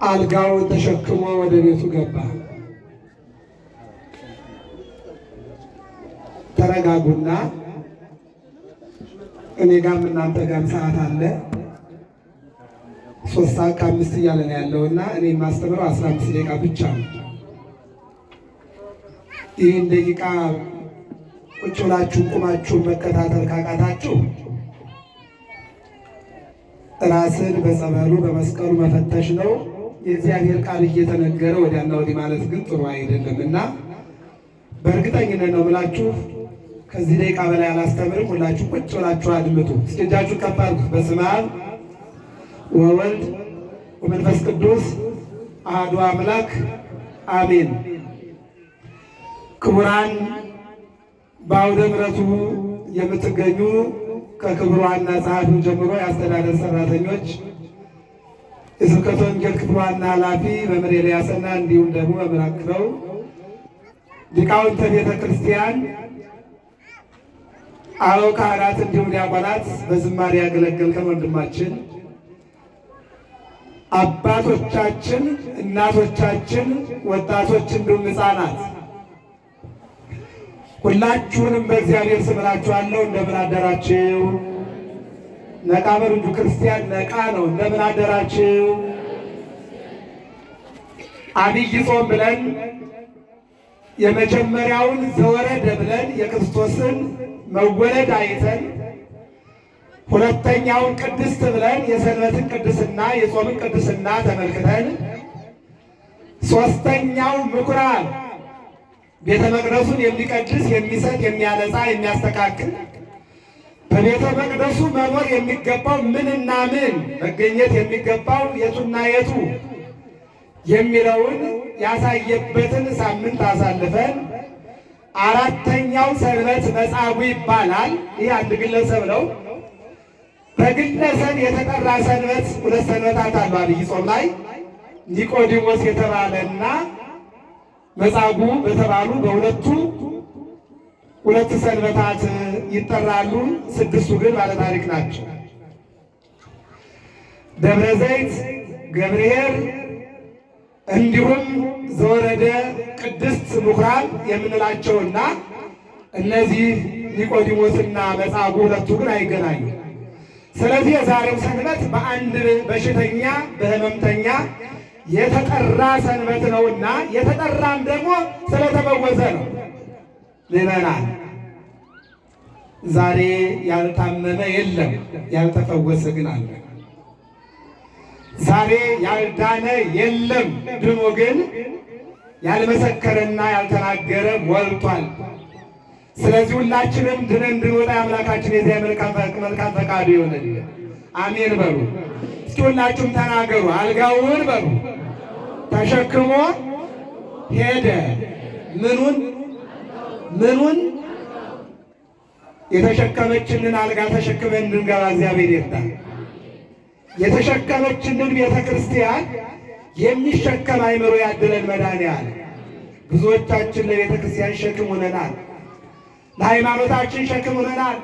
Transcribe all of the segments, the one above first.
አልጋው ተሸክሞ ወደ ቤቱ ገባ። ተረጋጉና እኔ ጋርም እናንተ ጋርም ሰዓት አለ። 3 ሰዓት ከ5 እያለ ነው ያለውና እኔ የማስተምረው 15 ደቂቃ ብቻ ነው። ይህን ደቂቃ ቁጭ ብላችሁ ቁማችሁ መከታተል ካቃታችሁ ራስን በጸበሉ በመስቀሉ መፈተሽ ነው። የእግዚአብሔር ቃል እየተነገረ ወዲያና ወዲህ ማለት ግን ጥሩ አይደለምና በእርግጠኝነት ነው ብላችሁ ከዚህ ደቂቃ በላይ አላስተምርም። ሁላችሁ ቁጭ ብላችሁ አድምጡ። እስኪ እጃችሁን ከፍ አድርጉ። በስመ አብ ወወልድ ወመንፈስ ቅዱስ አሐዱ አምላክ አሜን። ክቡራን በአውደ ምሕረቱ የምትገኙ ከክብሩ ዋና ጸሐፊው ጀምሮ የአስተዳደር ሰራተኞች፣ የስብከተ ወንጌል ክፍል ዋና ኃላፊ መምህር ኤልያስና እንዲሁም ደግሞ መምህር አክለው ሊቃውንተ ቤተ ክርስቲያን፣ አበው ካህናት፣ እንዲሁም ዲያቆናት፣ በዝማሬ ያገለገልከን ወንድማችን፣ አባቶቻችን፣ እናቶቻችን፣ ወጣቶች እንዲሁም ሕፃናት ሁላችሁንም በእግዚአብሔር ስም እላችኋለሁ እንደምን አደራችሁ? ነቃ በሉ እንጂ ክርስቲያን ነቃ ነው። እንደምን አደራችሁ? አብይ ጾም ብለን የመጀመሪያውን ዘወረደ ብለን የክርስቶስን መወለድ አይተን፣ ሁለተኛውን ቅድስት ብለን የሰንበትን ቅድስና የጾምን ቅድስና ተመልክተን፣ ሦስተኛው ምኩራብ ቤተ መቅደሱን የሚቀድስ የሚሰጥ የሚያነጻ የሚያስተካክል በቤተ መቅደሱ መኖር የሚገባው ምንና ምን መገኘት የሚገባው የቱና የቱ የሚለውን ያሳየበትን ሳምንት አሳልፈን አራተኛው ሰንበት መጻጉዕ ይባላል። ይህ አንድ ግለሰብ ነው። በግለሰብ የተጠራ ሰንበት 2 ሰንበታት አሉ። አብይ ጾም ላይ ኒቆዲሞስ የተባለና መጻጉዕ በተባሉ በሁለቱ 2 ሰንበታት ይጠራሉ። 6ቱ ግን ባለታሪክ ናቸው። ደብረ ዘይት፣ ገብርኄር እንዲሁም ዘወረደ ቅድስት ምኩራብ የምንላቸውና እነዚህ ኒቆዲሞስና መጻጉዕ ሁለቱ ግን አይገናኙም። ስለዚህ የዛሬው ሰንበት በአንድ በሽተኛ በሕመምተኛ የተጠራ ሰንበት ነውና የተጠራም ደግሞ ስለተፈወሰ ነው። ምዕመናን ዛሬ ያልታመመ የለም፣ ያልተፈወሰ ግን አለ። ዛሬ ያልዳነ የለም፣ ድኖ ግን ያልመሰከረና ያልተናገረ ሞልቷል። ስለዚህ ሁላችንም ድነን እንድንወጣ የአምላካችን የዚያ መልካም ፈቃዱ ይሆንልን። አሜን በሉ። እስኪ ሁላችሁም ተናገሩ። አልጋውን በሉ ተሸክሞ ሄደ። ምኑን? የተሸከመችንን አልጋ ተሸክመን እንድንገባ እግዚአብሔር ይርዳል። የተሸከመችንን ቤተ ክርስቲያን የሚሸከም አእምሮ ያድለን መድኃኔዓለም። ብዙዎቻችን ለቤተ ክርስቲያን ሸክም ሆነናል። ለሃይማኖታችን ሸክም ሆነናል።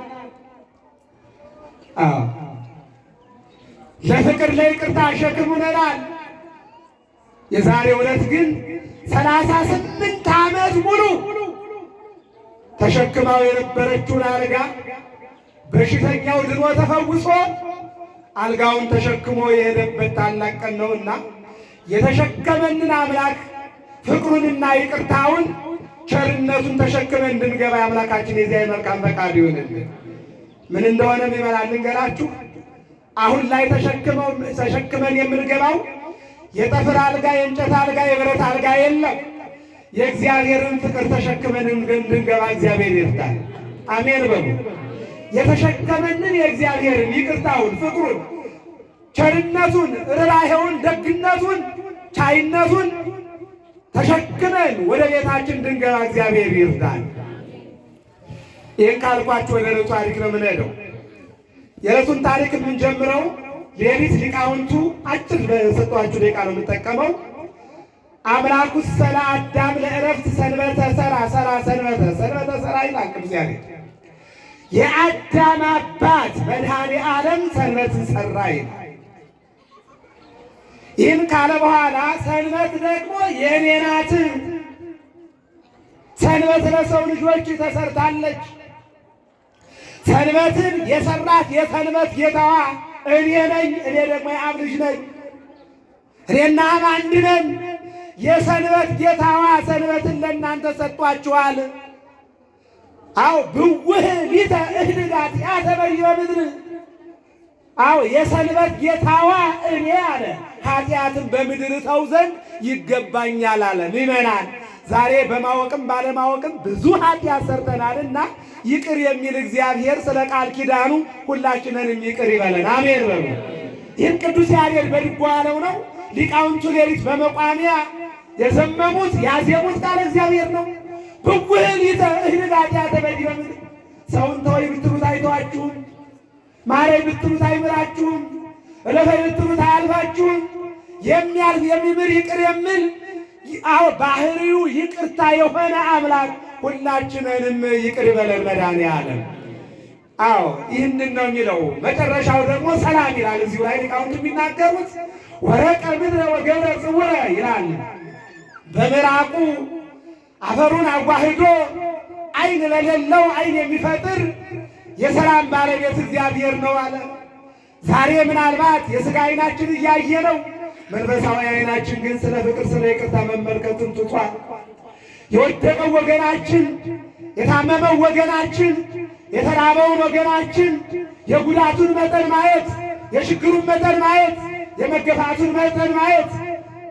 ለፍቅር ለይቅርታ ሸክም ሆነናል። የዛሬው ዕለት ግን 38 ዓመት ሙሉ ተሸክማው የነበረችውን አልጋ በሽተኛው ድኖ ተፈውሶ አልጋውን ተሸክሞ የሄደበት ታላቅ ቀን ነውና የተሸከመንን አምላክ ፍቅሩንና ይቅርታውን ቸርነቱን ተሸክመን እንድንገባ የአምላካችን የዚያ መልካም ፈቃድ ይሆንልን። ምን እንደሆነ ይመላል ልንገራችሁ። አሁን ላይ ተሸክመን የምንገባው የጠፍር አልጋ፣ የእንጨት አልጋ፣ የብረት አልጋ የለም። የእግዚአብሔርን ፍቅር ተሸክመን እንድንገባ እግዚአብሔር ይርዳል። አሜን በሉ። የተሸከመንን የእግዚአብሔርን ይቅርታውን፣ ፍቅሩን፣ ቸርነቱን፣ ርኅራኄውን፣ ደግነቱን፣ ቻይነቱን ተሸክመን ወደ ቤታችን እንድንገባ እግዚአብሔር ይርዳል። ይህን ካልኳችሁ ወደ ዕለቱ ታሪክ ነው የምንሄደው። የዕለቱን ታሪክ የምንጀምረው ሌሊት ሊቃውንቱ አጭር በሰጧችሁ ደቂቃ ነው የምንጠቀመው። አምላኩ ሰላ አዳም ለዕረፍት ሰንበተ ሰራ ሰንበተ ሰራ ይላል ቅዱስ ያሬድ። የአዳም አባት መድኃኔ ዓለም ሰንበትን ሰራ ይላል። ይህን ካለ በኋላ ሰንበት ደግሞ የኔ ናት። ሰንበት ለሰው ልጆች ተሰርታለች። ሰንበትን የሰራት የሰንበት ጌታዋ እኔ ነኝ። እኔ ደግሞ የአብ ልጅ ነኝ። እኔና አብ አንድ ነን። የሰንበት ጌታዋ ሰንበትን ለእናንተ ሰጥቷችኋል። አዎ ብውህ ሊተ እህድጋት ያተበየ ምድር። አዎ የሰንበት ጌታዋ እኔ አለ ኃጢአትን በምድር ተው ዘንድ ይገባኛል አለ። ምእመናን ዛሬ በማወቅም ባለማወቅም ብዙ ኃጢአት ሰርተናልና ይቅር የሚል እግዚአብሔር ስለ ቃል ኪዳኑ ሁላችንንም ይቅር ይበለን። አሜን በሉ። ይህን ቅዱስ ያሬድ በልቡ ያለው ነው። ሊቃውንቱ ሌሊት በመቋሚያ የዘመሙት ያዜሙት ቃል እግዚአብሔር ነው። ብውህ ሊተ እህድጋት ያተበየ ምድር። ሰውን ተወይ ብትሉት አይተዋችሁም። ማረኝ ብትሉት አይምራችሁም። እለፈኝ ብትሉት አያልፋችሁም። የሚያልፍ የሚምር ይቅር የሚል አዎ ባህሪው ይቅርታ የሆነ አምላክ ሁላችንንም ይቅር ይበለን መድኃኔዓለም። አዎ ይህንን ነው የሚለው። መጨረሻው ደግሞ ሰላም ይላል። እዚሁ ላይ ሊቃውንት የሚናገሩት ወረቀ ምድረ ወገብረ ጽውረ ይላል። በምራቁ አፈሩን አዋህዶ ዓይን ለሌለው ዓይን የሚፈጥር የሰላም ባለቤት እግዚአብሔር ነው አለ። ዛሬ ምናልባት የሥጋ ዓይናችን እያየ ነው። መንፈሳዊ ዓይናችን ግን ስለ ፍቅር ስለ ይቅርታ መመልከቱን ትቷል። የወደቀው ወገናችን፣ የታመመው ወገናችን፣ የተራበውን ወገናችን የጉዳቱን መጠን ማየት፣ የችግሩን መጠን ማየት፣ የመገፋቱን መጠን ማየት።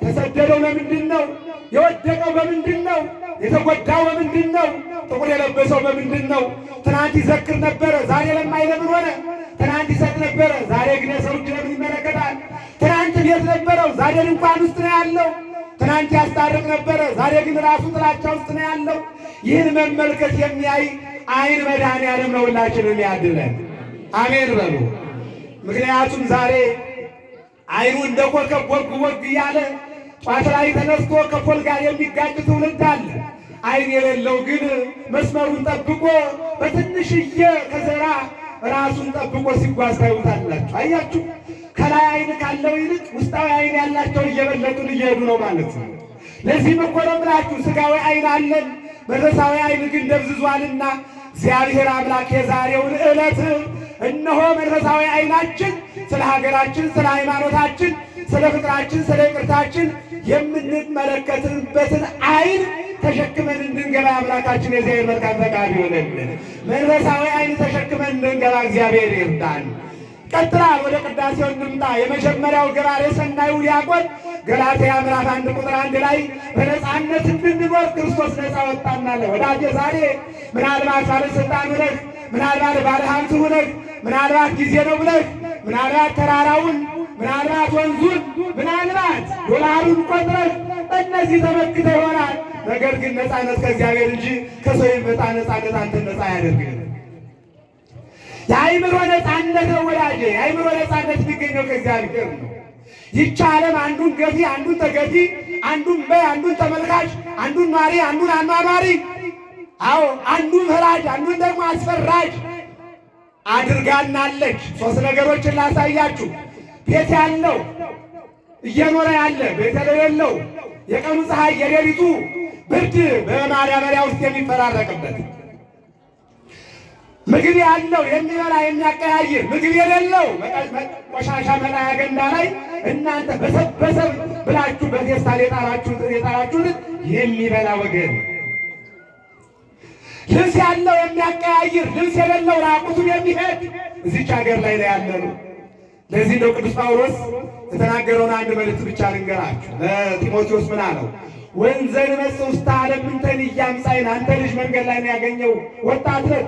ተሰደደው ለምንድን ነው? የወደቀው በምንድን ነው? የተጎዳው በምንድን ነው? ጥቁር የለበሰው በምንድን ነው? ትናንት ይዘክር ነበረ፣ ዛሬ ለማይለምን ሆነ። ትናንት ይሰጥ ነበረ፣ ዛሬ ግን የሰው እጅ ለምን ይመለከታል? ትናንት ቤት ነበረው፣ ዛሬ ድንኳን ውስጥ ነው ያለው። ትናንት ያስታርቅ ነበረ፣ ዛሬ ግን ራሱ ጥላቻ ውስጥ ነው ያለው። ይህን መመልከት የሚያይ ዓይን መድኃኔዓለም ነው ሁላችንም ያድለን። አሜን በሉ። ምክንያቱም ዛሬ ዓይኑ እንደ ኮከብ ወግ ወግ እያለ ጧት ላይ ተነስቶ ከፖል ጋር የሚጋጭ ትውልድ አለ። ዓይን የሌለው ግን መስመሩን ጠብቆ በትንሽዬ ከዘራ ራሱን ጠብቆ ሲጓዝ ታዩታላችሁ። አያችሁ፣ ከላይ ዓይን ካለው ይልቅ ውስጣዊ ዓይን ያላቸው እየበለጡን እየሄዱ ነው ማለት ነው። ለዚህም እኮ ነው ብላችሁ ሥጋዊ ዓይን አለን፣ መንፈሳዊ ዓይን ግን ደብዝዟልና እግዚአብሔር አምላክ የዛሬውን ዕለት እነሆ መንፈሳዊ ዓይናችን ስለ ሀገራችን፣ ስለ ሃይማኖታችን፣ ስለ ፍቅራችን፣ ስለ ይቅርታችን የምንመለከትበትን ዓይን ተሸክመን እንድንገባ አምላካችን የእግዚአብሔር መልካም ፈቃድ ይሆንልን። መንፈሳዊ ዓይን ተሸክመን እንድንገባ እግዚአብሔር ይርዳን። ቀጥላል። ወደ ቅዳሴው እንምጣ። የመጀመሪያው ገባሬ ሰናዩ ዲያቆን ገላትያ ምዕራፍ 1 ቁጥር 1 ላይ በነፃነት እንድንኖር ክርስቶስ ነፃ ወጣናል። ወዳጄ ዛሬ ምናልባት ባለስልጣን ሆነህ፣ ምናልባት ባለሀብት ሆነህ፣ ምናልባት ጊዜ ነው ብለህ፣ ምናልባት ተራራውን፣ ምናልባት ወንዙን፣ ምናልባት ዶላሩን ቆጥረህ እነዚህ ተመክተህ ይሆናል። ነገር ግን ነፃነት ከእግዚአብሔር እንጂ ከሰው የሚመጣ ነፃነት አንተን ነፃ አያደርግም። የአእምሮ ነፃነት ነው ወዳጄ። የአእምሮ ነፃነት የሚገኘው ከእግዚአብሔር ነው። ይህች ዓለም አንዱን ገፊ፣ አንዱን ተገፊ፣ አንዱን በይ፣ አንዱን ተመልካች፣ አንዱን ኗሪ፣ አንዱን አኗኗሪ፣ አዎ አንዱን ፈራጅ፣ አንዱን ደግሞ አስፈራጅ አድርጋናለች። ሶስት ነገሮችን ላሳያችሁ። ቤት ያለው እየኖረ ያለ፣ ቤት የሌለው የቀኑ ፀሐይ የሌሊቱ ብርድ በማዳበሪያ ውስጥ የሚፈራረቅበት፣ ምግብ ያለው የሚበላ የሚያቀያይር፣ ምግብ የሌለው ቆሻሻ መጣያ ገንዳ ላይ እናንተ በሰበሰብ ብላችሁ በፌስታል የጣላችሁትን የሚበላ ወገን፣ ልብስ ያለው የሚያቀያይር፣ ልብስ የሌለው ራቁቱን የሚሄድ እዚች ሀገር ላይ ነው ያለነው። ለዚህ ነው ቅዱስ ጳውሎስ የተናገረውን አንድ መልእክት ብቻ ልንገራችሁ። ለጢሞቴዎስ ምን አለው? ወንዘ ንመጽእ ውስተ ዓለም ምንተን ኢያምጻእነ። አንተ ልጅ መንገድ ላይ ነው ያገኘው ወጣት ነህ።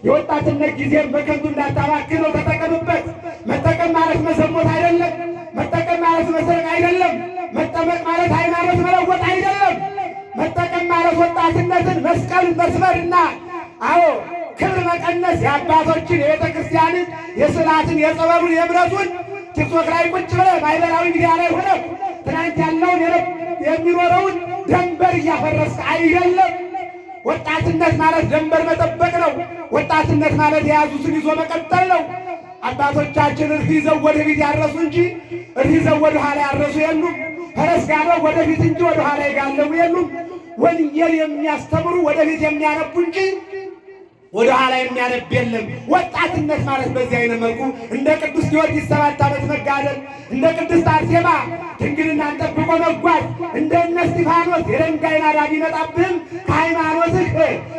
የወጣትነት ጊዜም በከንቱ እንዳታባክነው ተጠቀምበት። መጠቀም ማለት መዘሞት አይደለም። መጠቀም ማለት መስረቅ አይደለም። መጠመቅ ማለት ሃይማኖት መለወጥ አይደለም። መጠቀም ማለት ወጣትነትን መስቀል መስበርና አዎ ክብር መቀነስ፣ የአባቶችን የቤተ ክርስቲያንን የስዕላትን የጸበሉን የእምነቱን ቲክቶክ ላይ ቁጭ ብለህ ማህበራዊ ሚዲያ ላይ ሆነህ ትናንት ያለውን የሚኖረውን ደንበር እያፈረስክ አይደለም። ወጣትነት ማለት ደንበር መጠበቅ ነው። ወጣትነት ማለት የያዙትን ይዞ መቀጠል ነው። አባቶቻችን እርፍ ይዘው ወደ ቤት ያረሱ እንጂ ይዘው ወደ ኋላ ያረሱ የሉም። ፈረስ ጋለው ወደፊት እንጂ ወደ ኋላ ይጋለቡ የሉም። ወንጌል የሚያስተምሩ ወደፊት የሚያነቡ እንጂ ወደ ኋላ የሚያነብ የለም። ወጣትነት ማለት በዚህ አይነት መልኩ እንደ ቅዱስ ጊዮርጊስ 7 ዓመት መጋደል፣ እንደ ቅድስት አርሴማ ድንግልናን ጠብቆ መጓዝ፣ እንደ እነ እስጢፋኖስ የድንጋይ ናዳ ቢመጣብህም ከሃይማኖትህ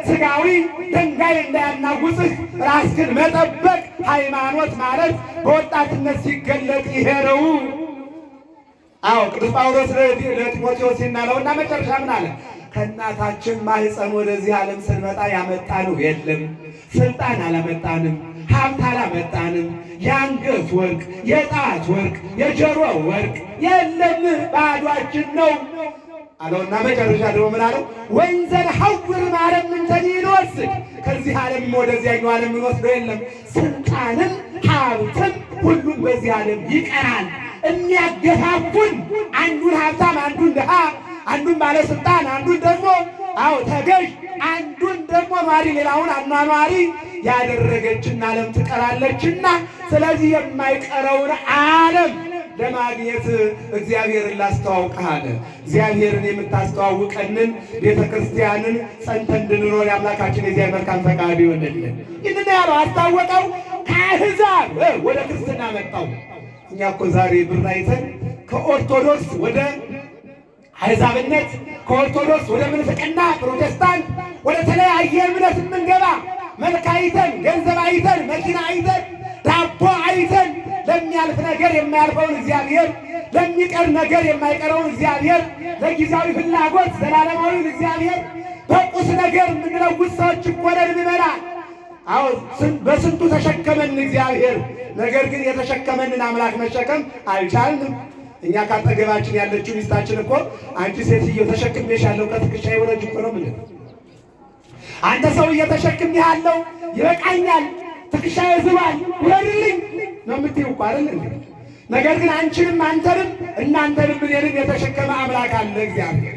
ሥጋዊ ድንጋይ እንዳያናውጽህ ራስህን መጠበቅ ሃይማኖት ማለት በወጣትነት ሲገለጥ ይሄ ነው። አዎ ቅዱስ ጳውሎስ ለጢሞቴዎስ ሲናለውና መጨረሻ ምን አለ? ከእናታችን ማኅፀን ወደዚህ ዓለም ስንመጣ ያመጣነው የለም። ስልጣን አላመጣንም፣ ሀብት አላመጣንም፣ የአንገት ወርቅ፣ የጣት ወርቅ፣ የጆሮ ወርቅ የለም፣ ባዷችን ነው አለውና መጨረሻ ደግሞ ምን አለው? ወንዘር ሐውር ማለም እንተኒ እንወስድ፣ ከዚህ ዓለም ወደዚያኛው ዓለም እንወስደው የለም። ስልጣንም ሀብትም ሁሉም በዚህ ዓለም ይቀራል። የሚያገፋፉን አንዱን ሀብታም፣ አንዱን ድሃ፣ አንዱን ባለስልጣን፣ አንዱን ደግሞ ተገዥ፣ አንዱን ደግሞ ኗሪ፣ ሌላውን አኗኗሪ ያደረገችን ዓለም ትቀራለችና፣ ስለዚህ የማይቀረውን ዓለም ለማግኘት እግዚአብሔርን ላስተዋውቅህ አለ። እግዚአብሔርን የምታስተዋውቀንን ቤተ ክርስቲያንን ጸንተን እንድንኖር የአምላካችን የዚያ መልካም ፈቃድ ይሆንልን። ይህንን ያለው አስታወቀው፣ ከአሕዛብ ወደ ክርስትና መጣው። እኛ እኮ ዛሬ ብር አይተን ከኦርቶዶክስ ወደ አሕዛብነት፣ ከኦርቶዶክስ ወደ ምንፍቅና ፕሮቴስታንት፣ ወደ ተለያየ እምነት የምንገባ መልክ አይተን፣ ገንዘብ አይተን፣ መኪና አይተን፣ ዳቦ አይተን ለሚያልፍ ነገር የማያልፈውን እግዚአብሔር፣ ለሚቀር ነገር የማይቀረውን እግዚአብሔር፣ ለጊዜያዊ ፍላጎት ዘላለማዊውን እግዚአብሔር በቁስ ነገር የምንለውጥ ሰዎች እኮ ነን ምዕመናን። በስንቱ ተሸከመን እግዚአብሔር። ነገር ግን የተሸከመንን አምላክ መሸከም አልቻልንም። እኛ ካጠገባችን ያለችው ሚስታችን እኮ አንቺ ሴትዮ ተሸክሜሻለሁ ከትከሻዬ ወረጅ እኮ ነው የምልህ። አንተ ሰውዬ ተሸክሜሃለሁ ይበቃኛል፣ ትከሻዬ ዝሏል ውረድልኝ ነው የምትይው እኮ አይደል እንዴ? ነገር ግን አንቺንም አንተንም እናንተንም እኔንም የተሸከመ አምላክ አለ እግዚአብሔር።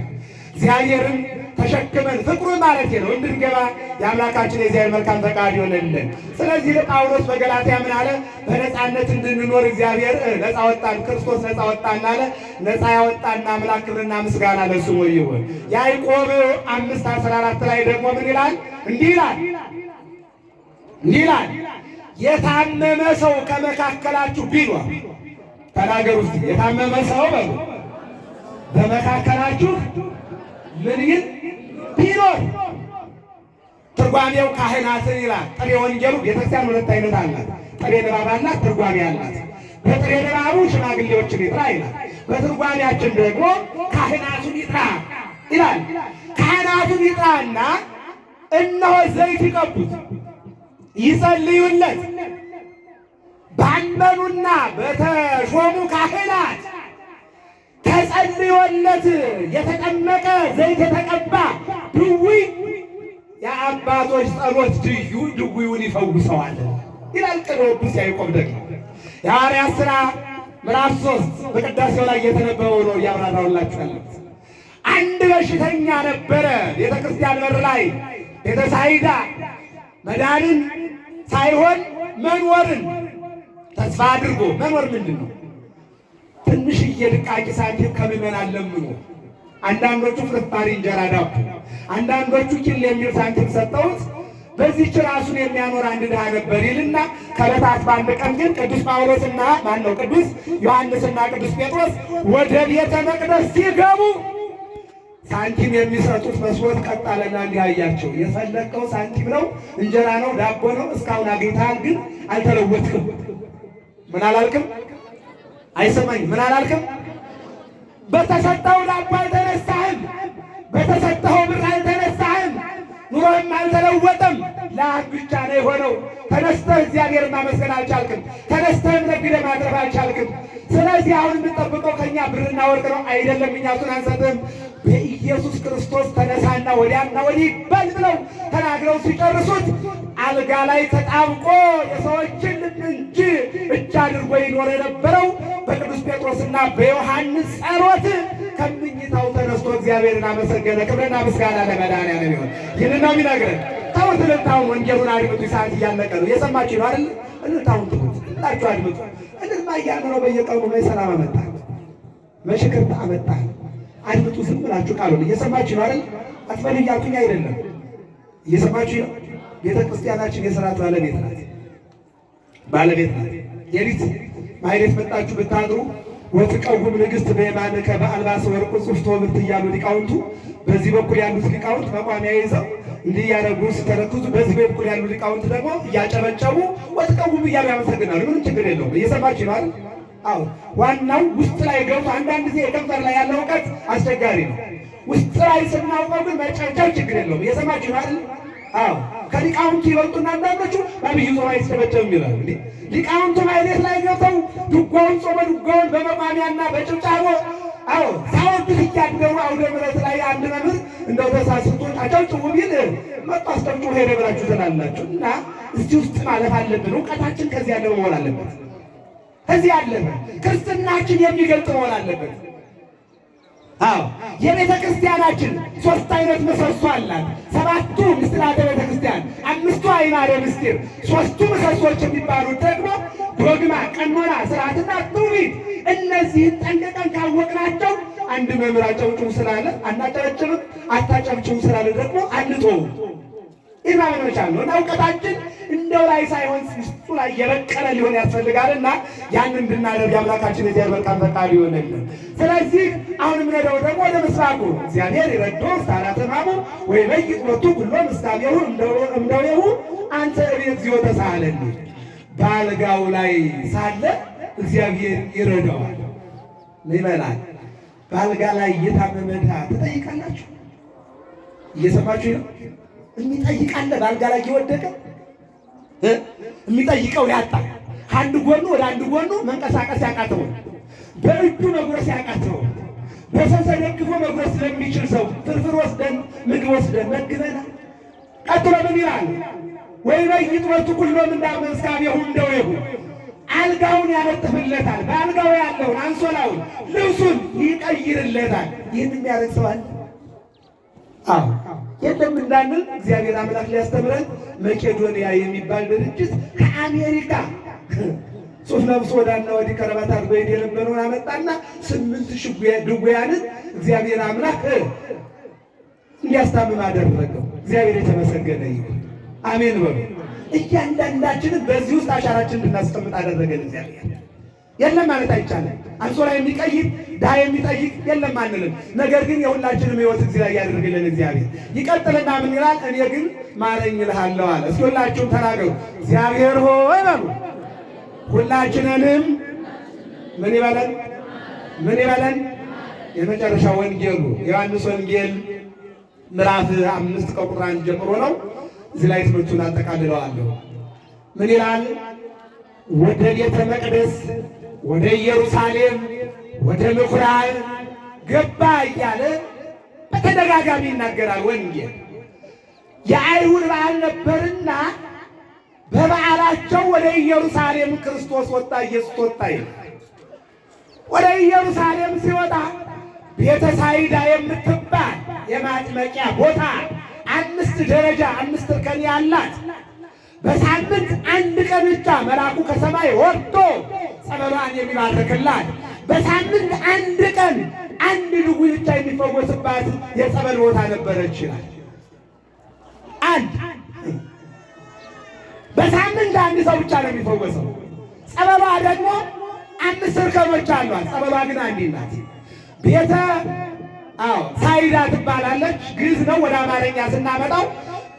እግዚአብሔርን ተሸክመን ፍቅሩ ማለት ነው እንድንገባ የአምላካችን የእግዚአብሔር መልካም ፈቃድ ይሆንልን። ስለዚህ ጳውሎስ በገላትያ ምን አለ? በነፃነት እንድንኖር እግዚአብሔር ነፃ ወጣን፣ ክርስቶስ ነፃ ወጣን አለ። ነፃ ያወጣን አምላክ ክብርና ምስጋና ለስሙ ይሁን። ያዕቆብ 5:14 ላይ ደግሞ ምን ይላል? እንዲህ ይላል የታመመ ሰው ከመካከላችሁ ቢኖር፣ ተናገሩ እስቲ፣ የታመመ ሰው በሉ በመካከላችሁ ምን ይል ቢኖር። ትርጓሜው ካህናትን ይላል። ጥሬ ወንጌሉ ቤተክርስቲያን ሁለት አይነት አላት። ጥሬ ንባብ አላት፣ ትርጓሜ አላት። በጥሬ ንባቡ ሽማግሌዎችን ይጥራ ይላል። በትርጓሜያችን ደግሞ ካህናቱን ይጥራ ይላል። ካህናቱን ይጥራና እነሆ ዘይት ይቀቡት፣ ይጸልዩለት። ባመኑና በተሾሙ ካህናት ተጸልዮለት የተጠመቀ ዘይት የተቀባ ድውይ የአባቶች ጸሎት ድውዩን ይፈውሰዋል ይላል ቅዱስ ያዕቆብ። ደግሞ የሐዋርያት ሥራ ምዕራፍ 3 በቅዳሴው ላይ የተነበበው ነው እያብራራሁላችሁ ያለሁት። አንድ በሽተኛ ነበረ ቤተ ክርስቲያን በር ላይ ቤተሳይዳ መዳንን ሳይሆን መኖርን ተስፋ አድርጎ መኖር ምንድን ነው? ትንሽዬ ድቃቂ ሳንቲም ከምዕመናን ለምኖ፣ አንዳንዶቹ ፍርፋሪ እንጀራ ዳቦ፣ አንዳንዶቹ ኪል የሚል ሳንቲም ሰጠውት በዚህች ራሱን የሚያኖር አንድ ድሃ ነበር ይልና ከዕለታት በአንድ ቀን ግን ቅዱስ ጳውሎስና ቅዱስ ዮሐንስና ቅዱስ ጴጥሮስ ወደ ቤተ መቅደስ ሲገቡ ሳንቲም የሚሰጡት መስሎት ቀጥ አለና እንዲህ አያቸው። የፈለግከው ሳንቲም ነው፣ እንጀራ ነው፣ ዳቦ ነው፣ እስካሁን አግኝተሃል፣ ግን አልተለወጥክም። ምን አላልክም? አይሰማኝ። ምን አላልክም? በተሰጠው ዳቦ አልተነሳህም፣ በተሰጠኸው ብር አልተነሳህም፣ ኑሮህም አልተለወጠም። ለአፍ ብቻ ነው የሆነው። ተነስተህ እግዚአብሔርን ማመስገን አልቻልክም። ተነስተህም ነግደህ ማትረፍ አልቻልክም። ስለዚህ አሁን የምንጠብቀው ከእኛ ብርና ወርቅ ነው አይደለም። እኛ እሱን አንሰጥም። በኢየሱስ ክርስቶስ ተነሳና ወዲያና ወዲህ በል ብለው ተናግረው ሲጨርሱት አልጋ ላይ ተጣብቆ የሰዎችን እንጂ እጅ አድርጎ ይኖር የነበረው በቅዱስ ጴጥሮስና በዮሐንስ ጸሎት ከምኝታው ተነስቶ እግዚአብሔርን አመሰገነ። ክብርና ምስጋና ለመድኃኒዓለም ይሁን። ይህንን ነው የሚነግረን። ተውት እልልታውን፣ ወንጌሉን አድምጡ። ሰዓት እያለቀ ነው። የሰማችሁ ነው አይደል? እልልታውን ትሙት፣ ሁላችሁ አድምጡ። እልል እያለ ነው በየቀኑ ላይ ሰላም አመጣ መሽክርት አመጣ። አድምጡ ዝም ብላችሁ ቃሉን እየሰማችሁ ነው አይደል? አትበሉ እያልኩኝ አይደለም፣ እየሰማችሁ ነው። ቤተ ክርስቲያናችን የሥርዓት ባለቤት ናት፣ ባለቤት ናት። የሊት ማይሌት መጣችሁ ብታድሩ ወትቀውም ንግሥት በየማንከ በአልባሰ ወርቅ ጽፍቶ ብርት እያሉ ሊቃውንቱ በዚህ በኩል ያሉት ሊቃውንት መቋሚያ ይዘው እንዲህ እያደረጉ ሲተረክዙ፣ በዚህ በኩል ያሉ ሊቃውንት ደግሞ እያጨበጨቡ ወትቀውም እያሉ ያመሰግናሉ። ምንም ችግር የለውም። እየሰማችሁ ነው አይደል? አዎ ዋናው ውስጥ ላይ ገብቶ አንዳንድ ጊዜ የከንፈር ላይ ያለው እውቀት አስቸጋሪ ነው። ውስጥ ላይ ስናውቀው ግን መጨብጨብ ችግር የለውም። እየሰማችሁ ነው አይደል? አዎ ከሊቃውንቱ ይበልጡና አንዳንዶቹ በልዩ ጾም አይጨበጨብም ይላሉ። እንዴ ሊቃውንቱ ማይሌት ላይ ገብተው ድጓውን ጾመ ድጓውን በመቋሚያና በጭብጫቦ አዎ ሳወዱት እያደሩ አውደ ምሕረት ላይ አንድ መምህር እንደው ተሳስቶ አጨብጭቡ ቢል መጣ አስጨብጭቡ ሄደ ብላችሁ ትላላችሁ። እና እዚህ ውስጥ ማለፍ አለብን። እውቀታችን ከዚህ ያለ መሆን አለበት። ከዚህ ያለ ክርስትናችን የሚገልጥ መሆን አለበት። አዎ የቤተ ክርስቲያናችን 3 አይነት ምሰሶ አላት። 7ቱ ምስጢራተ ቤተ ክርስቲያን፣ 5ቱ አዕማደ ምስጢር፣ 3ቱ ምሰሶች የሚባሉት ደግሞ ዶግማ፣ ቀኖና፣ ስርዓትና ትውፊት። እነዚህን ጠንቅቀን ካወቅናቸው አንድ መምህር አጨብጭቡ ስላለ አናጨበጭብም፣ አታጨብጭቡ ስላለ ደግሞ አንተውም። ኢማን መቻል ነው እና እውቀታችን እንደው ላይ ሳይሆን ውስጡ ላይ የበቀለ ሊሆን ያስፈልጋልና ያን እንድናደርግ አምላካችን የእግዚአብሔር መልካም ፈቃድ ይሆንልን። ስለዚህ አሁን የምንሄደው ደግሞ ወደ ምስራቁ እግዚአብሔር ይረዶ ስታራተ ማሙ ወይ በይት ወጡ ሁሉ ምስታሜሁ እንደው አንተ እቤት እግዚኦ ተሳሃለኒ። በአልጋው ላይ ሳለ እግዚአብሔር ይረዳዋል። ይበላል። በአልጋ ላይ የታመመ ድሃ ትጠይቃላችሁ። እየሰማችሁ ነው? የሚጠይቃለ በአልጋ ላይ የወደቀ የሚጠይቀው ያጣ፣ አንድ ጎኑ ወደ አንድ ጎኑ መንቀሳቀስ ያቃተው፣ በእጁ መጉረስ ያቃተው፣ በሰው ተደግፎ መጉረስ ስለሚችል ሰው ፍርፍር ወስደን ምግብ ወስደን መግበናል። ቀጥሎ ምን ይላል? ወይ በይት ወጡ ሁሉም እንዳመስካቢሁ እንደው አልጋውን ያነጥፍለታል። በአልጋው ያለውን አንሶላውን ልብሱን ይቀይርለታል። ይህን የሚያደርግ ሰው አለ? አዎ የለም እንዳንል እግዚአብሔር አምላክ ሊያስተምረን መቄዶንያ የሚባል ድርጅት ከአሜሪካ ሱፍ ለብሶ ወዳና ወዲህ ከረባት አድርጎ የለበነውን አመጣና 8,000 ድውያንን እግዚአብሔር አምላክ እንዲያስታምም አደረገው። እግዚአብሔር የተመሰገነ ይሁን። አሜን በሉ። እያንዳንዳችንን በዚህ ውስጥ አሻራችን እንድናስቀምጥ አደረገን እግዚአብሔር። የለም ማለት አይቻልም። አንሶላ የሚቀይር ድሃ የሚጠይቅ የለም አንልም። ነገር ግን የሁላችንም ሕይወት እዚህ ላይ ያደርግልን እግዚአብሔር። ይቀጥልና ምን ይላል? እኔ ግን ማረኝ እልሃለሁ አለ። እስኪ ሁላችሁም ተናገሩ። እግዚአብሔር ሆይ በሉ። ሁላችንንም ምን ይበለን? ምን ይበለን? የመጨረሻ ወንጌሉ ዮሐንስ ወንጌል ምዕራፍ 5 ከቁጥር 1 ጀምሮ ነው። እዚህ ላይ ትምህርቱን አጠቃልለዋለሁ። ምን ይላል? ወደ ቤተ መቅደስ ወደ ኢየሩሳሌም ወደ ምኩራብ ገባ እያለ በተደጋጋሚ ይናገራል። ወንጌል የአይሁድ በዓል ነበርና በበዓላቸው ወደ ኢየሩሳሌም ክርስቶስ ወጣ፣ ኢየሱስ ወጣ። ወደ ኢየሩሳሌም ሲወጣ ቤተ ሳይዳ የምትባል የማጥመቂያ ቦታ 5 ደረጃ 5 እርከን ያላት በሳምንት 1 ቀን ብቻ መልአኩ ከሰማይ ወርዶ ጸበሏን የሚባርክላት፣ በሳምንት 1 ቀን 1 ድውይ ብቻ የሚፈወስባት የጸበል ቦታ ነበረች ይላል። በሳምንት 1 ሰው ብቻ ነው የሚፈወሰው። ጸበሏ ደግሞ 5 እርከኖች አሏት። ጸበሏ ግን አንዲት ናት። ቤተ ሳይዳ ትባላለች። ግዕዝ ነው፣ ወደ አማርኛ ስናመጣው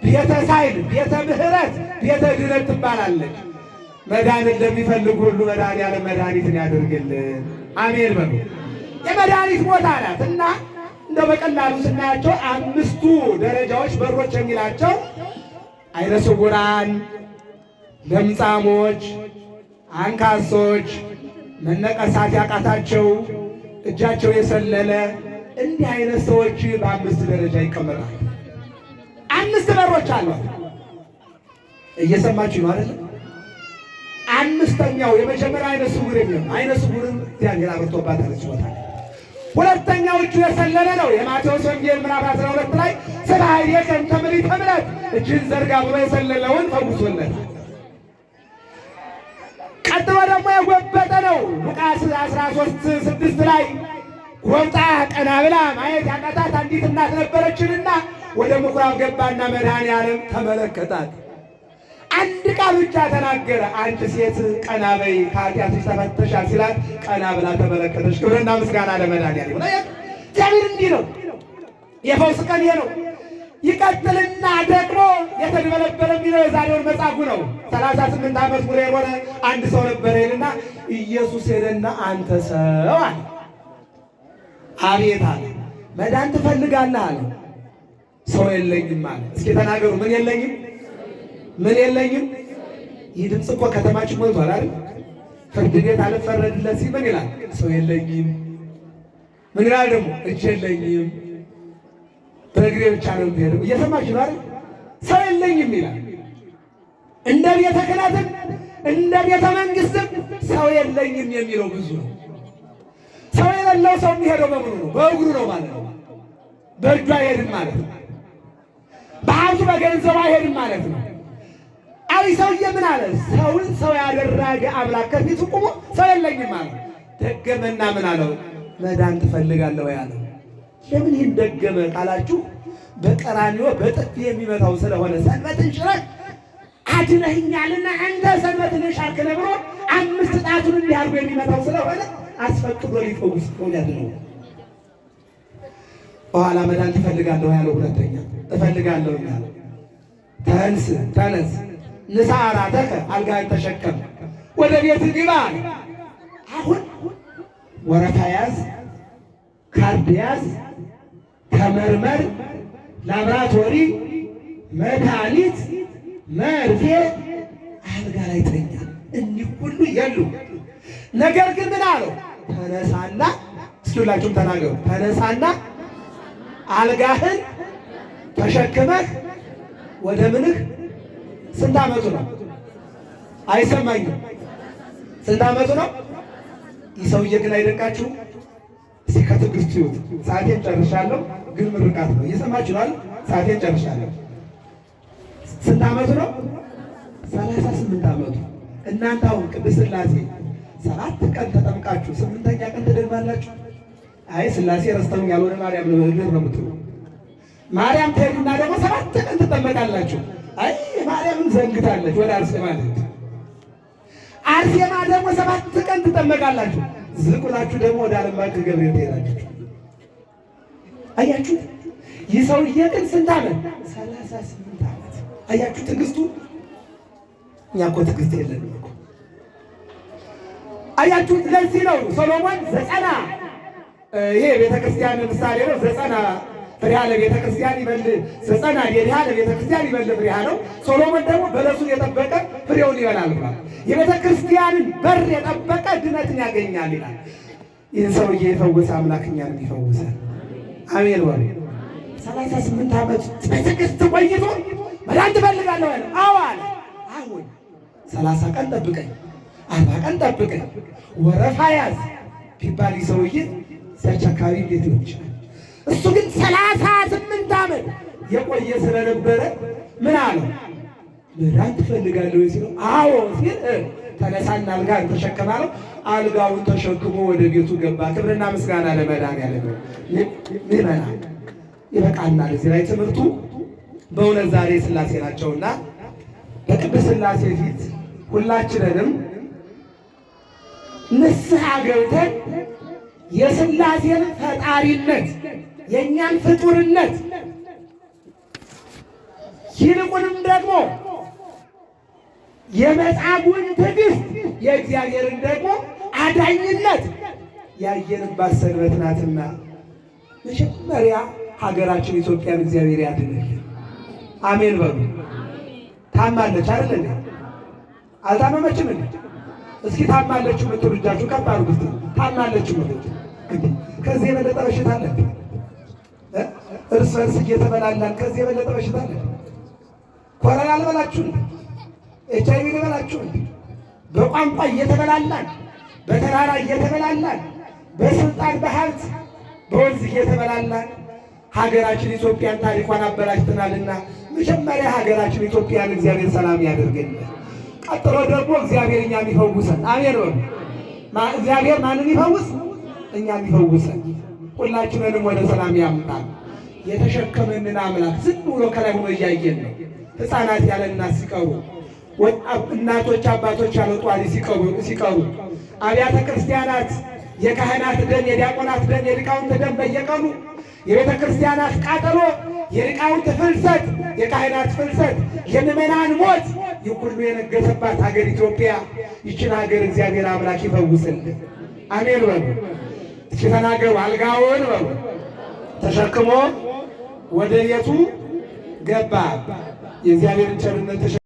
ቤተ ሳይል፣ ቤተ ምሕረት፣ ቤተ ድነት ትባላለች። መድኃኒት ለሚፈልጉ ሁሉ መድኃኒዓለም መድኃኒትን ያደርግልን። አሜን በሉ። የመድኃኒት ቦታ ናት እና እንደው በቀላሉ ስናያቸው 5ቱ ደረጃዎች በሮች የሚላቸው ዓይነ ስውራን፣ ለምጻሞች፣ አንካሶች፣ መነቀሳት ያቃታቸው፣ እጃቸው የሰለለ እንዲህ አይነት ሰዎች በ5 ደረጃ ይቀመጣሉ። 5 በሮች አሏት። እየሰማችሁ ነው አይደል? 5ኛው የመጀመሪያ ዓይነ ስውር የሚሆን ዓይነ ስውርን እግዚአብሔር አብርቶባታል ቦታ። ሁለተኛው እጁ የሰለለ ነው። የማቴዎስ ወንጌል ምዕራፍ 12 ላይ ስለ ኃይሌከ እንተ ምልዕተ ምሕረት እጅን ዘርጋ ብሎ የሰለለውን ፈውሶለታል። ቀጥሎ ደግሞ የጎበጠ ነው። ሉቃስ 13:6 ላይ ጎብጣ ቀና ብላ ማየት ያቃታት አንዲት እናት ነበረችንና ወደ ምኩራብ ገባና መድኃኔዓለም ተመለከታት። አንድ ቃል ብቻ ተናገረ። አንቺ ሴት ቀና በይ ከኃጢአትሽ ተፈተሻል ሲላት ቀና ብላ ተመለከተች። ክብርና ምስጋና ለመድኃኔዓለም። እግዚአብሔር እንዲህ ነው። የፈውስ ቀን ነው። ይቀጥልና ደግሞ የተደበለበለ የሚለው የዛሬውን መጻጉዕ ነው። 38 ዓመት ሙሉ የሆነ አንድ ሰው ነበረ ይልና ኢየሱስ ሄደና አንተ ሰው አለ። አቤት አለ። መዳን ትፈልጋለህ አለ። ሰው የለኝም አለ። እስኪ ተናገሩ። ምን የለኝም? ምን የለኝም? ይህ ድምፅ እኮ ከተማችን ሞልቷል አይደል? ፍርድ ቤት አልፈረድለት ሲል ምን ይላል? ሰው የለኝም። ምን ይላል ደግሞ? እጅ የለኝም፣ በእግሬ ብቻ ነው የምሄደው። እየሰማችሁ ነው አይደል? ሰው የለኝም ይላል። እንደ ቤተ ክህነትም እንደ ቤተ መንግስትም ሰው የለኝም የሚለው ብዙ ነው። ሰው የሌለው ሰው የሚሄደው በምኑ ነው? በእግሩ ነው ማለት ነው። በእጁ አይሄድም ማለት ነው። በሀብቱ በገንዘቡ አይሄድም ማለት ነው። አዊ ሰውዬ ምን አለ? ሰውን ሰው ያደረገ አምላክ ከፊቱ ቆሞ ሰው የለኝም አለ። ደገመና ምን አለው? መዳን ትፈልጋለህ ወይ አለው። ለምን ይህን ደገመ ካላችሁ በቀራንዮ በጥፊ የሚመታው ስለሆነ ሰንበትን ሽረህ አድነኸኛልና አንተ ሰንበትን ሻርክ ነብሮ 5 ጣቱን እንዲህ አድርጎ የሚመታው ስለሆነ አስፈቅዶ ሊፈውስ ነው ያድነው። በኋላ መዳን ትፈልጋለህ ወይ አለው። ሁለተኛ እፈልጋለሁ ያለው። ተነስ ንሳ አራተከ አልጋህን ተሸከም ወደ ቤት ግባ። አሁን ወረፋ ያዝ፣ ካርድ ያዝ፣ ተመርመር፣ ላብራቶሪ፣ መድኃኒት፣ መርፌ፣ አልጋ ላይ ተኛ። እኒህ ሁሉ የሉ። ነገር ግን ምን አለው? ተነሳና፣ እስኪ ሁላችሁም ተናገሩ። ተነሳና አልጋህን ተሸክመህ ወደ ምንህ። ስንት ዓመቱ ነው? አይሰማኝም። ስንት ዓመቱ ነው? ይህ ሰውዬ ግን አይደንቃችሁ? እስኪ ከትዕግስቱ ይውጥ። ሰዓቴን ጨርሻለሁ፣ ግን ምርቃት ነው። እየሰማችሁ ነው? ሰዓቴን ጨርሻለሁ። ስንት ዓመቱ ነው? 38 ዓመቱ። እናንተ አሁን ቅድስት ሥላሴ 7 ቀን ተጠምቃችሁ 8ኛ ቀን ትደግማላችሁ? አይ ሥላሴ ረስተውኝ ያልሆነ ማርያም ነው የምትሉ ማርያም ትሄዱና ደግሞ 7 ቀን ትጠመቃላችሁ። አይ ማርያምን ዘንግታለች ወደ አርሴማ ልጅ አርሴማ ደግሞ 7 ቀን ትጠመቃላችሁ። ዝቁላችሁ ደግሞ ወደ ዓለም ባንክ ገብርኤል ትሄዳላችሁ። አያችሁ? ይህ ሰውዬ ግን ስንት ዓመት? 38 ዓመት። አያችሁ ትዕግስቱ? እኛ እኮ ትዕግስት የለንም እኮ። አያችሁ? ለዚህ ነው ሶሎሞን ዘጸና ይሄ ቤተክርስቲያን ምሳሌ ነው። ዘጸና ፍሬሃ ለቤተክርስቲያን ይበል ዘጸና ዴድሃ ለቤተክርስቲያን ይበል ፍሬሃ ነው። ሶሎሞን ደግሞ በለሱን የጠበቀ ፍሬውን ይበላል ብሏል። የቤተክርስቲያንን በር የጠበቀ ድነትን ያገኛል ይላል። ይህን ሰውዬ የፈወሰ አምላክ እኛንም ይፈውሳል። አሜን በሉ። 38 ዓመት በትዕግስት ቆይቶ መዳን ትፈልጋለህ አለ። አዎ አለ። አሁን 30 ቀን ጠብቀኝ፣ 40 ቀን ጠብቀኝ፣ ወረፋ ያዝ ቢባል ሰውዬ ሰርች አካባቢ እንዴት ሊሆን ይችላል? እሱ ግን 38 ዓመት የቆየ ስለነበረ ምን አለው? መዳን ትፈልጋለህ ወይ ሲለው አዎ ሲል ተነሳና አልጋህን ተሸከም አለው። አልጋውን ተሸክሞ ወደ ቤቱ ገባ። ክብርና ምስጋና ለመድኃኔዓለም። ምዕመናን ይበቃናል። እዚህ ላይ ትምህርቱ በእውነት ዛሬ ሥላሴ ናቸውና በቅድስት ሥላሴ ፊት ሁላችንንም ንስሐ ገብተን የሥላሴን ፈጣሪነት የእኛን ፍጡርነት ይልቁንም ደግሞ የመጻጉዕን ትዕግስት የእግዚአብሔርን ደግሞ አዳኝነት ያየንባት ሰንበት ናትና መጀመሪያ ሀገራችን ኢትዮጵያን እግዚአብሔር ያድንልን። አሜን በሉ። ታማለች አይደል እንዴ? አልታመመችም እንዴ? እስኪ ታማለች የምትሉ እጃችሁ ከፍ አድርጉ። ታማለች የምትሉ ከዚህ የበለጠ በሽታ አለ? እርስ በርስ እየተበላላን ከዚህ የበለጠ በሽታ አለ? ኮረና አልበላችሁ እንዴ? ኤች አይ ቪ ልበላችሁ እንዴ? በቋንቋ እየተበላላን፣ በተራራ እየተበላላን፣ በስልጣን በሀብት በወንዝ እየተበላላን ሀገራችን ኢትዮጵያን ታሪኳን አበላሽተናልና መጀመሪያ ሀገራችን ኢትዮጵያን እግዚአብሔር ሰላም ያደርግልን። ቀጥሎ ደግሞ እግዚአብሔር እኛን ይፈውሰን። አሜን በሉ። እግዚአብሔር ማንን ይፈውስ? እኛን ይፈውሰን። ሁላችንንም ወደ ሰላም ያምጣል። የተሸከመንን አምላክ ዝም ብሎ ከላይ ሆኖ እያየን ነው። ሕፃናት ያለ እናት ሲቀሩ፣ እናቶች አባቶች ያለ ጧሪ ሲቀሩ፣ አብያተ ክርስቲያናት የካህናት ደም፣ የዲያቆናት ደም፣ የሊቃውንት ደም በየቀኑ የቤተ ክርስቲያናት ቃጠሎ፣ የሊቃውንት ፍልሰት፣ የካህናት ፍልሰት፣ የምዕመናን ሞት፣ ይህ ሁሉ የነገሰባት ሀገር ኢትዮጵያ፣ ይችን ሀገር እግዚአብሔር አምላክ ይፈውስልን። አሜን በሉ። እስኪ ተናገሩ። አልጋውን በሉ ተሸክሞ ወደ ቤቱ ገባ። የእግዚአብሔርን ቸርነት